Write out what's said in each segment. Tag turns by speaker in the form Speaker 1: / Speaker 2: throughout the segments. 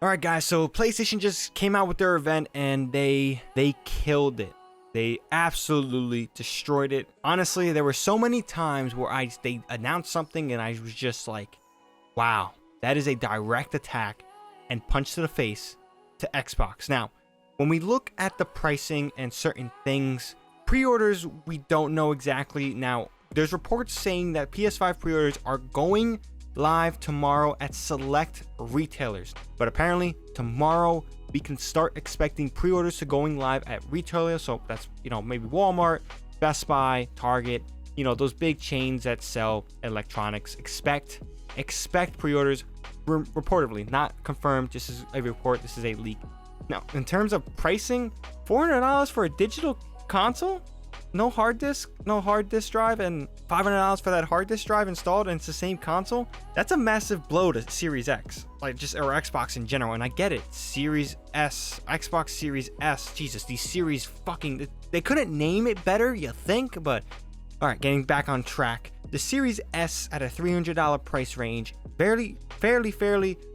Speaker 1: All right, guys, so PlayStation just came out with their event and they killed it. They absolutely destroyed it. Honestly, there were so many times where they announced something and I was just like, wow, that is a direct attack and punch to the face to Xbox. Now, when we look at the pricing and certain things, pre-orders, we don't know exactly. Now, there's reports saying that PS5 pre-orders are going live tomorrow at select retailers, but apparently tomorrow we can start expecting pre-orders to going live at retailers. So that's, maybe Walmart, Best Buy, Target, those big chains that sell electronics. Expect pre-orders, reportedly, not confirmed. This is a report, this is a leak. Now, in terms of pricing, $400 for a digital console, no hard disk drive, and $500 for that hard disk drive installed, and it's the same console. That's a massive blow to Series X, or Xbox in general. And I get it, Series S, Xbox Series S, Jesus, these series they couldn't name it better, you think? But all right, getting back on track, the Series S at a $300 price range, fairly,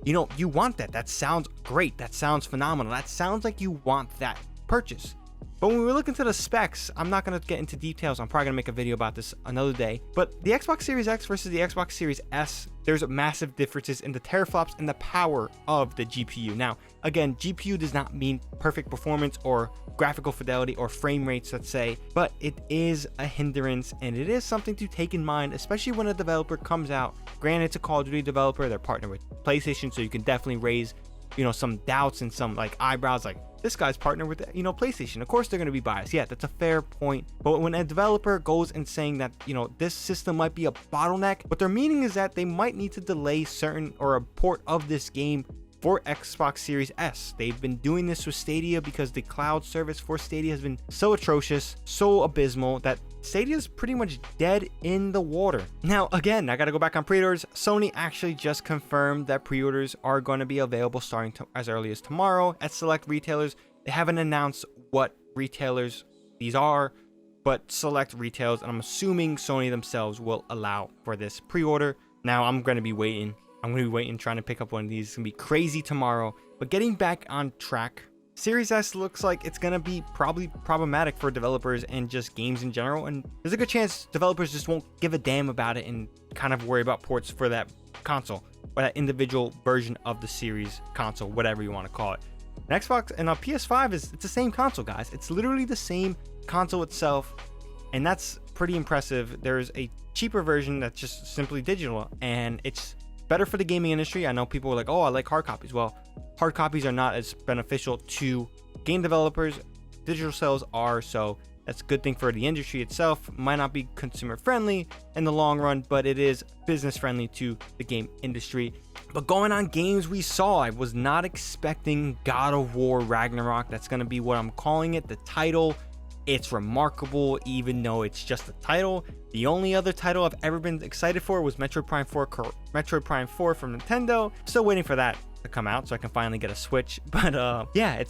Speaker 1: you want that. That sounds great. That sounds phenomenal. That sounds like you want that purchase. But when we look into the specs, I'm not going to get into details. I'm probably going to make a video about this another day. But the Xbox Series X versus the Xbox Series S, there's massive differences in the teraflops and the power of the GPU. Now, again, GPU does not mean perfect performance or graphical fidelity or frame rates, let's say, but it is a hindrance and it is something to take in mind, especially when a developer comes out. Granted, it's a Call of Duty developer. They're partnered with PlayStation, so you can definitely raise, some doubts and some eyebrows, this guy's partnered with, PlayStation. Of course they're going to be biased. Yeah, that's a fair point. But when a developer goes and saying that, this system might be a bottleneck, what they're meaning is that they might need to delay certain or a port of this game for Xbox Series S. They've been doing this with Stadia because the cloud service for Stadia has been so atrocious, so abysmal, that Stadia is pretty much dead in the water. Now, again, I got to go back on pre-orders. Sony actually just confirmed that pre-orders are going to be available starting as early as tomorrow at select retailers. They haven't announced what retailers these are, but select retailers, and I'm assuming Sony themselves will allow for this pre-order. Now, I'm going to be waiting, trying to pick up one of these. It's going to be crazy tomorrow. But getting back on track, Series S looks like it's going to be probably problematic for developers and just games in general. And there's a good chance developers just won't give a damn about it and kind of worry about ports for that console or that individual version of the Series console, whatever you want to call it. An Xbox and a PS5 it's the same console, guys. It's literally the same console itself. And that's pretty impressive. There's a cheaper version that's just simply digital, and it's better for the gaming industry. I know people are like, oh, I like hard copies. Well, hard copies are not as beneficial to game developers. Digital sales are, so that's a good thing for the industry itself. Might not be consumer friendly in the long run, but it is business friendly to the game industry. But going on games we saw, I was not expecting God of War Ragnarok. That's going to be what I'm calling it, the title. It's remarkable, even though it's just a title. The only other title I've ever been excited for was Metroid Prime 4 from Nintendo. Still waiting for that to come out so I can finally get a Switch. But yeah,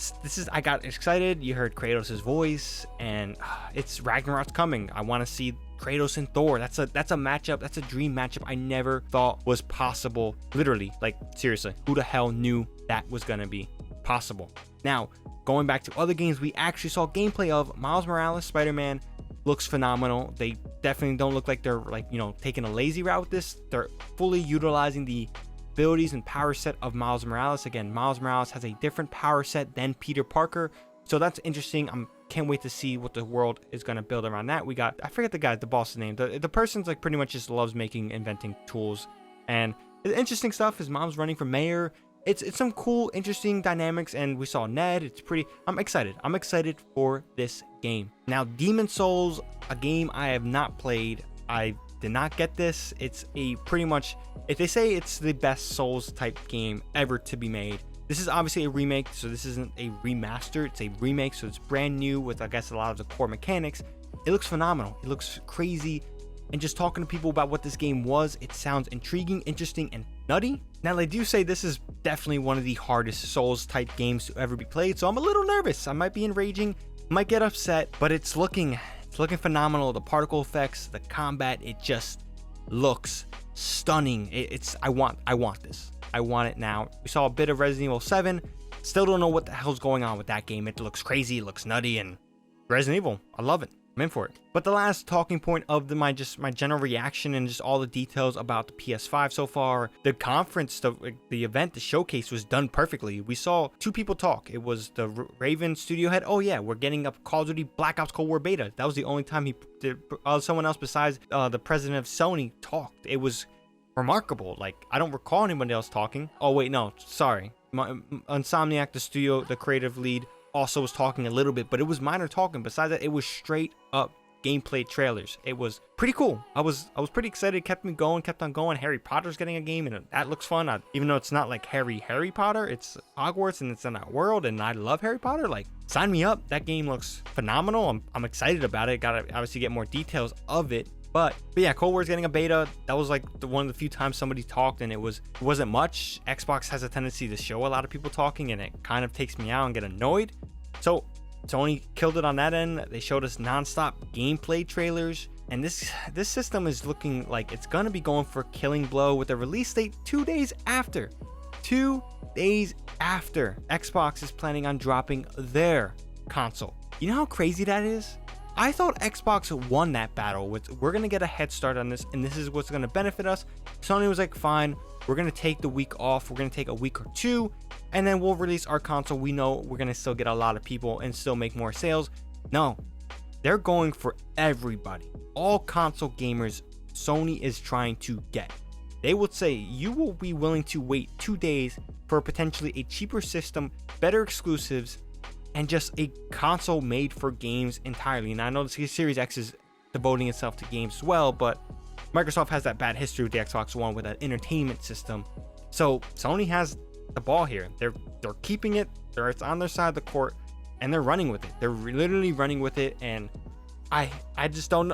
Speaker 1: I got excited. You heard Kratos' voice, and it's Ragnarok's coming. I want to see Kratos and Thor. That's a matchup. That's a dream matchup I never thought was possible. Literally, seriously, who the hell knew that was gonna be possible? Now, going back to other games we actually saw gameplay of, Miles Morales Spider-Man looks phenomenal. They definitely don't look like they're taking a lazy route with this. They're fully utilizing the abilities and power set of Miles Morales. Again, Miles Morales has a different power set than Peter Parker, so that's interesting. Can't wait to see what the world is going to build around that. We got, I forget the boss's name. The person's pretty much just loves inventing tools, and the interesting stuff is Miles running for mayor. It's some cool, interesting dynamics, and we saw Ned. I'm excited for this game. Now, Demon's Souls, a game I have not played. I did not get this. It's pretty much, if they say it's the best Souls type game ever to be made, this is obviously a remake, so this isn't a remaster. It's a remake, so it's brand new with, I guess, a lot of the core mechanics. It looks phenomenal. It looks crazy. And just talking to people about what this game was, it sounds intriguing, interesting, and nutty. Now, they do say this is definitely one of the hardest Souls type games to ever be played, so I'm a little nervous. I might be enraging, might get upset, but it's looking phenomenal. The particle effects, the combat, it just looks stunning. I want this. I want it now. We saw a bit of Resident Evil 7. Still don't know what the hell's going on with that game. It looks crazy, it looks nutty, and Resident Evil, I love it. I'm in for it. But the last talking point of my general reaction and just all the details about the PS5 so far, the conference, the event, the showcase was done perfectly. We saw two people talk. It was the Raven studio head. Oh yeah, we're getting a Call of Duty Black Ops Cold War beta. That was the only time he did. Someone else besides the president of Sony talked. It was remarkable. Like, I don't recall anybody else talking. Oh wait, no, sorry. Insomniac, the studio, the creative lead, also was talking a little bit, but it was minor talking. Besides that, it was straight up gameplay trailers. It was pretty cool. I was pretty excited. It kept me going, kept on going. Harry Potter's getting a game, and that looks fun. Even though it's not like Harry Potter, it's Hogwarts and it's in that world, and I love Harry Potter. Like, sign me up. That game looks phenomenal. I'm excited about it. Gotta obviously get more details of it. But yeah, Cold War's getting a beta. That was like one of the few times somebody talked, and it wasn't much. Xbox has a tendency to show a lot of people talking, and it kind of takes me out and get annoyed. So Sony killed it on that end. They showed us nonstop gameplay trailers, and this system is looking like it's gonna be going for a killing blow with a release date 2 days after. 2 days after Xbox is planning on dropping their console. You know how crazy that is? I thought Xbox won that battle with, we're going to get a head start on this, and this is what's going to benefit us. Sony was like, fine, we're going to take the week off. We're going to take a week or two, and then we'll release our console. We know we're going to still get a lot of people and still make more sales. No, they're going for everybody. All console gamers Sony is trying to get. They would say you will be willing to wait 2 days for potentially a cheaper system, better exclusives, and just a console made for games entirely. And I know the Series X is devoting itself to games as well, but Microsoft has that bad history with the Xbox One with that entertainment system. So Sony has the ball here. They're keeping it. It's on their side of the court, and they're running with it. They're literally running with it, and I just don't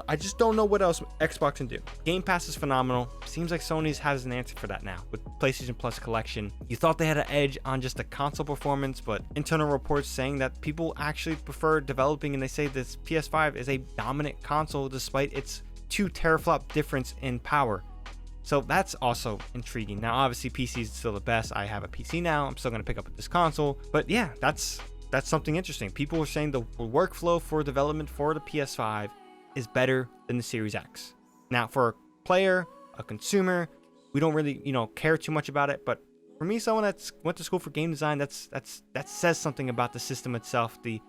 Speaker 1: know what else Xbox can do. Game Pass is phenomenal. Seems like Sony's has an answer for that now with PlayStation Plus collection. You thought they had an edge on just the console performance, but internal reports saying that people actually prefer developing, and they say this PS5 is a dominant console despite its 2 teraflop difference in power. So that's also intriguing. Now, obviously, PC is still the best. I have a PC now. I'm still going to pick up this console. But yeah, that's something interesting. People are saying the workflow for development for the PS5 is better than the Series X. Now, for a player, a consumer, we don't really, care too much about it. But for me, someone that's went to school for game design, that says something about the system itself, the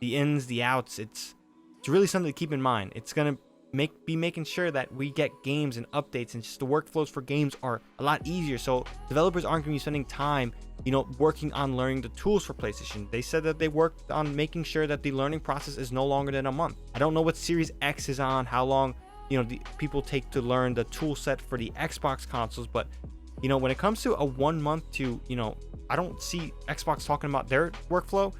Speaker 1: ins, the outs. It's really something to keep in mind. It's gonna be making sure that we get games and updates, and just the workflows for games are a lot easier. So developers aren't gonna be spending time working on learning the tools for PlayStation. They said that they worked on making sure that the learning process is no longer than a month. I don't know what Series X is on, how long, the people take to learn the tool set for the Xbox consoles. But, when it comes to a 1 month to, I don't see Xbox talking about their workflow.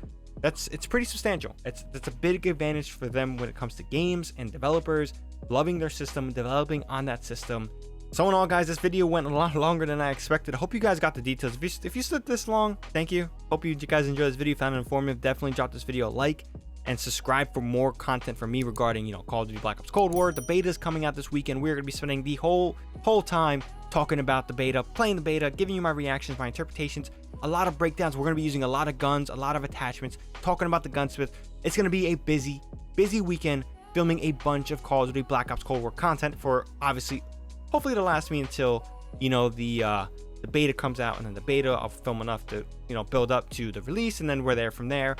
Speaker 1: It's pretty substantial. That's a big advantage for them when it comes to games and developers loving their system, developing on that system. So in all, guys, this video went a lot longer than I expected. I hope you guys got the details. If you stood this long, thank you. Hope you guys enjoyed this video, found it informative. Definitely drop this video a like and subscribe for more content from me regarding, Call of Duty Black Ops Cold War. The beta is coming out this weekend. We're going to be spending the whole time talking about the beta, playing the beta, giving you my reactions, my interpretations, a lot of breakdowns. We're going to be using a lot of guns, a lot of attachments, talking about the gunsmith. It's going to be a busy weekend, filming a bunch of Call of Duty Black Ops Cold War content for, obviously, hopefully it'll last me until, the beta comes out, and then the beta I'll film enough to, build up to the release, and then we're there from there.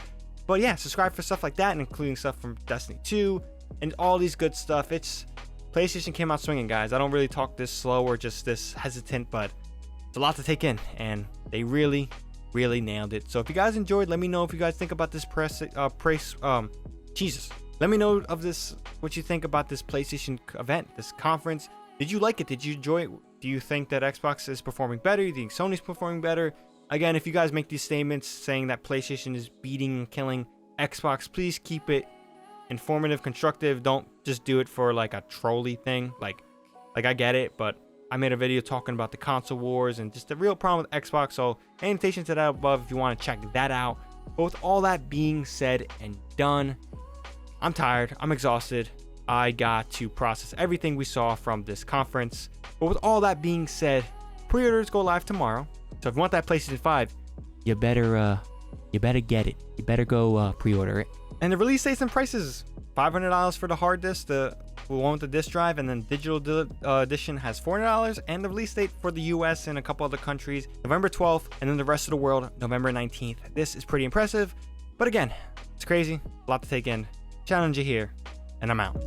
Speaker 1: But yeah, subscribe for stuff like that, and including stuff from Destiny 2 and all these good stuff. PlayStation came out swinging, guys. I don't really talk this slow or just this hesitant, but it's a lot to take in, and they really nailed it. So if you guys enjoyed, let me know if you guys think about this let me know of this, what you think about this PlayStation event, this conference. Did you like it? Did you enjoy it? Do you think that Xbox is performing better? Do you think Sony's performing better? Again, if you guys make these statements saying that PlayStation is beating and killing Xbox, please keep it informative, constructive. Don't just do it for like a trolley thing. Like I get it, but I made a video talking about the console wars and just the real problem with Xbox. So any invitation to that above if you want to check that out. But with all that being said and done, I'm tired. I'm exhausted. I got to process everything we saw from this conference. But with all that being said, pre-orders go live tomorrow. So if you want that PlayStation 5, you better get it. You better go pre-order it. And the release dates and prices: $500 for the hard disk, the one with the disk drive, and then digital edition has $400. And the release date for the US and a couple other countries, November 12th, and then the rest of the world, November 19th. This is pretty impressive, but again, it's crazy, a lot to take in. ShadowNinja here, and I'm out.